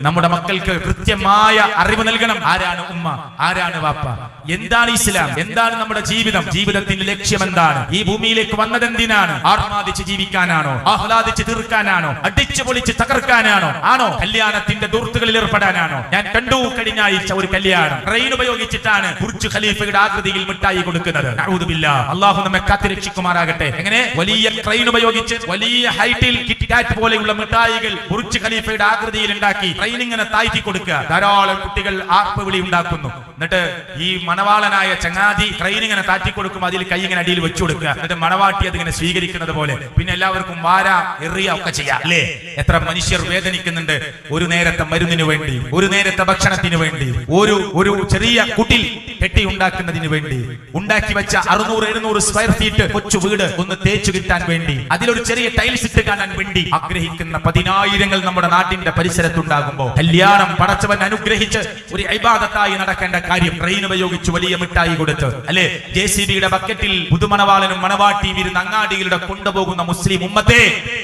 നമ്മുടെ മക്കൾക്ക് കൃത്യമായ അറിവ് നൽകണം. ആരാണ് ഉമ്മ, ആരാണ് വാപ്പ, എന്താണ് ഇസ്ലാം, എന്താണ് നമ്മുടെ ജീവിതം, ജീവിതത്തിന്റെ ലക്ഷ്യം എന്താണ്, ഈ ഭൂമിയിലേക്ക് വന്നതെന്തിനാണ്? ആഹ്ലാദിച്ച് ജീവിക്കാനാണോ, ആഹ്ലാദിച്ച് തീർക്കാനാണോ, അടിച്ചു പൊളിച്ച് തകർക്കാനാണോ, ആണോ കല്യാണത്തിന്റെ ദൂർത്തുകളിൽ ഏർപ്പെടാനാണോ? ഞാൻ കണ്ടു കഴിഞ്ഞ ആഴ്ച ഒരു കല്യാണം ട്രെയിൻ ഉപയോഗിച്ചിട്ടാണ് ബുർജ് ഖലീഫയുടെ ആകൃതിയിൽ മിഠായി കൊടുക്കുന്നത്. നഊദു ബില്ലാഹ്, അല്ലാഹു നമ്മെ കാത്തുരക്ഷിക്കുമാറാകട്ടെ. എങ്ങനെ വലിയ ട്രെയിൻ ഉപയോഗിച്ച് വലിയ ഹൈറ്റിൽ കിറ്റ്കാറ്റ് പോലെയുള്ള മിഠായികൾ ബുർജ് ഖലീഫയുടെ ആകൃതിയിൽ ഉണ്ടാക്കി ഇങ്ങനെ താഴ്ത്തി കൊടുക്കുക. ധാരാളം കുട്ടികൾ ആർപ്പുവിളി ഉണ്ടാക്കുന്നു. എന്നിട്ട് ഈ മണവാളനായ ചങ്ങാതി ട്രെയിൻ ഇങ്ങനെ താഴ്ത്തി കൊടുക്കും, അതിൽ കൈ ഇങ്ങനെ അടിയിൽ വെച്ചു കൊടുക്കുക. എന്നിട്ട് മണവാട്ടി അതിങ്ങനെ സ്വീകരിക്കുന്നത് പോലെ പിന്നെ എല്ലാവർക്കും വാര എറിയ ഒക്കെ ചെയ്യാം അല്ലേ? എത്ര മനുഷ്യർ വേദനിക്കുന്നുണ്ട് ഒരു നേരത്തെ മരുന്നിന് വേണ്ടി, ഒരു നേരത്തെ ഭക്ഷണത്തിന് വേണ്ടി, ഒരു ചെറിയ കുട്ടിൽ കെട്ടി ഉണ്ടാക്കുന്നതിന് വേണ്ടി, ഉണ്ടാക്കി വെച്ച 600-700 സ്ക്വയർ ഫീറ്റ് കൊച്ചു വീട് ഒന്ന് തേച്ചു കിട്ടാൻ വേണ്ടി, അതിലൊരു ചെറിയ ടൈൽസ് ഇട്ട് കാണാൻ വേണ്ടി ആഗ്രഹിക്കുന്ന പതിനായിരങ്ങൾ നമ്മുടെ നാട്ടിന്റെ പരിസരത്തുണ്ടാകുമ്പോൾ കല്യാണം പടച്ചവൻ അനുഗ്രഹിച്ച് ഒരു ഇബാദത്തായി നടക്കേണ്ട കാര്യം ട്രെയിൻ ഉപയോഗിച്ച് വലിയ മിഠായി കൊടുത്ത് അല്ലെ JCBയുടെ ബക്കറ്റിൽ പുതുമണവാളനും മണവാട്ടിയും ഇരുന്ന് അങ്ങാടിയിലൂടെ കൊണ്ടുപോകുന്ന മുസ്ലിം ഉമ്മത്തെ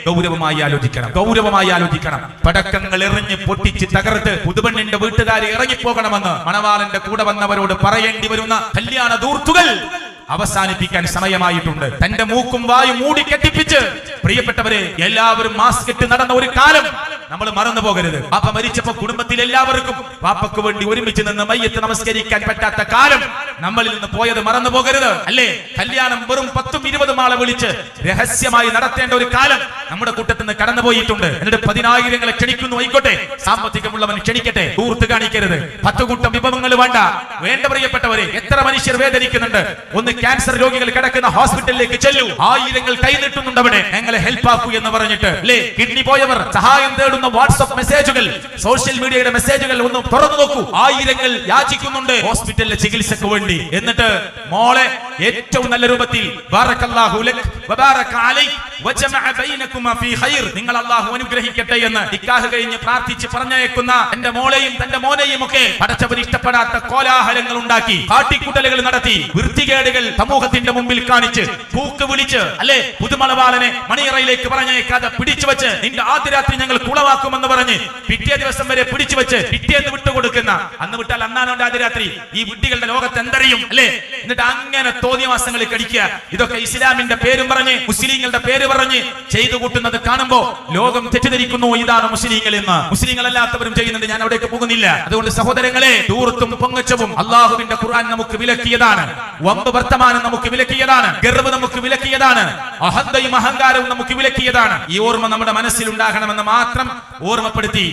ഗൗരവമായി ആലോചിക്കണം, ഗൗരവമായി ആലോചിക്കണം. പടക്കങ്ങൾ എറിഞ്ഞ് പൊട്ടിച്ച് തകർത്ത് പുതുപെണ്ണിന്റെ വീട്ടുകാരെ ഇറങ്ങിപ്പോകണമെന്ന് മണവാളന്റെ കൂടെ വന്നവരോട് പറയേണ്ടി വരുന്ന കല്യാണ ദൂർത്തുകൾ അവസാനിപ്പിക്കാൻ സമയമായിട്ടുണ്ട്. തന്റെ മൂക്കും വായും മൂടി കെട്ടിപ്പിച്ച് പ്രിയപ്പെട്ടവരെ എല്ലാവരും മാസ്ക് ഇട്ട് നടന്ന ഒരു കാലം നമ്മൾ മറന്നു പോകരുത്. പാപ്പ മരിച്ചപ്പോ കുടുംബത്തിൽ എല്ലാവർക്കും പാപ്പക്ക് വേണ്ടി ഒരുമിച്ച് നിന്ന് മയ്യത്ത് നമസ്കരിക്കാൻ പറ്റാത്ത കാലം നമ്മളിൽ നിന്ന് പോയത് മറന്നു പോകരുത് അല്ലേ? കല്യാണം വെറും 10-20 ആളെ വിളിച്ച് രഹസ്യമായി നടത്തേണ്ട ഒരു കാലം നമ്മുടെ കൂട്ടത്തിൽ നിന്ന് കടന്നുപോയിട്ടുണ്ട്. എന്നിട്ട് 10,000 ക്ഷണിക്കുന്നു, ആയിക്കോട്ടെ, സാമ്പത്തികമുള്ളവൻ ക്ഷണിക്കട്ടെ, ദൂർത്ത് കാണിക്കരുത്. 10 കൂട്ടം വിഭവങ്ങൾ വേണ്ട. വേണ്ട പ്രിയപ്പെട്ടവരെ, എത്ര മനുഷ്യർ വേദനിക്കുന്നുണ്ട്. ഒന്ന് ക്യാൻസർ രോഗികൾ കിടക്കുന്ന ഹോസ്പിറ്റലിലേക്ക് ചെല്ലൂ, 1000 കൈ നീട്ടുന്നുണ്ട് അവിടെ, ഞങ്ങളെ ഹെൽപ്പ് ആക്കൂ എന്ന് പറഞ്ഞിട്ട് അല്ലേ? കിഡ്നി പോയവർ സഹായം തേടുന്ന വാട്സ്ആപ്പ് മെസ്സേജുകൾ, സോഷ്യൽ മീഡിയയുടെ മെസ്സേജുകൾ ഒന്ന് തുറന്നു നോക്കൂ. 1000 യാചിക്കുന്നുണ്ട് ഹോസ്പിറ്റലിലെ ചികിത്സക്ക് വേണ്ടി. എന്നിട്ട് മോളെ ഏറ്റവും നല്ല രൂപത്തിൽ ബാറക്കല്ലാഹു ലക് വബാറക അലൈക് വജമഅ ബൈനകുമാ ഫീ ഖൈർ, നിങ്ങൾ അല്ലാഹു അനുഗ്രഹിക്കട്ടെ എന്ന് നിക്കാഹ് കഴിഞ്ഞ് പ്രാർത്ഥിച്ച് പറഞ്ഞയക്കുന്ന തന്റെ മോളെയും തന്റെ മോനെയും ഒക്കെ പടച്ചവൻ ഇഷ്ടപ്പെടാത്ത കോലാഹലങ്ങൾ ഉണ്ടാക്കി, കാട്ടിക്കൂട്ടലുകൾ നടത്തി, വൃത്തികേടുകൾ സമൂഹത്തിന്റെ മുമ്പിൽ കാണിച്ച്, കൂക്ക് വിളിച്ച് അല്ലെ പുതുമണവാളനെ മണിയറയിലേക്ക് പറഞ്ഞയക്കാതെ പിടിച്ചു വെച്ച് നിന്റെ ആദ്യ രാത്രി ഞങ്ങൾ കുളവാക്കുമെന്ന് പറഞ്ഞ് പിറ്റേ ദിവസം വരെ പിടിച്ചു വെച്ച് പിറ്റേന്ന് വിട്ടുകൊടുക്കുന്ന, അന്ന് വിട്ടാൽ അന്നാണ് ആദ്യ രാത്രി. ഈ വിഡ്ഢികളുടെ ലോകത്ത് എന്തറിയും അല്ലെ? എന്നിട്ട് അങ്ങനെ തോന്നിയവാസങ്ങളിൽ കടിക്കുക. ഇതൊക്കെ ഇസ്ലാമിന്റെ പേരും പറഞ്ഞ് മുസ്ലിങ്ങളുടെ പേര് പറഞ്ഞ് ചെയ്തു കൂട്ടുന്നത് കാണുമ്പോ ലോകം തെറ്റിദ്ധരിക്കുന്നു, ഇതാണ് മുസ്ലിങ്ങൾ എന്ന്. മുസ്ലിങ്ങൾ അല്ലാത്തവരും ചെയ്യുന്നുണ്ട്, ഞാൻ അവിടേക്ക് പോകുന്നില്ല. അതുകൊണ്ട് സഹോദരങ്ങളെ, ദൂർത്തും പൊങ്ങച്ചവും അള്ളാഹുവിന്റെ ഖുർആൻ നമുക്ക് വിലക്കിയതാണ്. വമ്പ് വർത്തമാനം നമുക്ക് വിലക്കിയതാണ്. ഗർവ് നമുക്ക് വിലക്കിയതാണ്. അഹന്തയും അഹങ്കാരവും നമുക്ക് വിലക്കിയതാണ്. ഈ ഓർമ്മ നമ്മുടെ മനസ്സിൽ ഉണ്ടാകണമെന്ന് മാത്രം ഓർമ്മപ്പെടുത്തി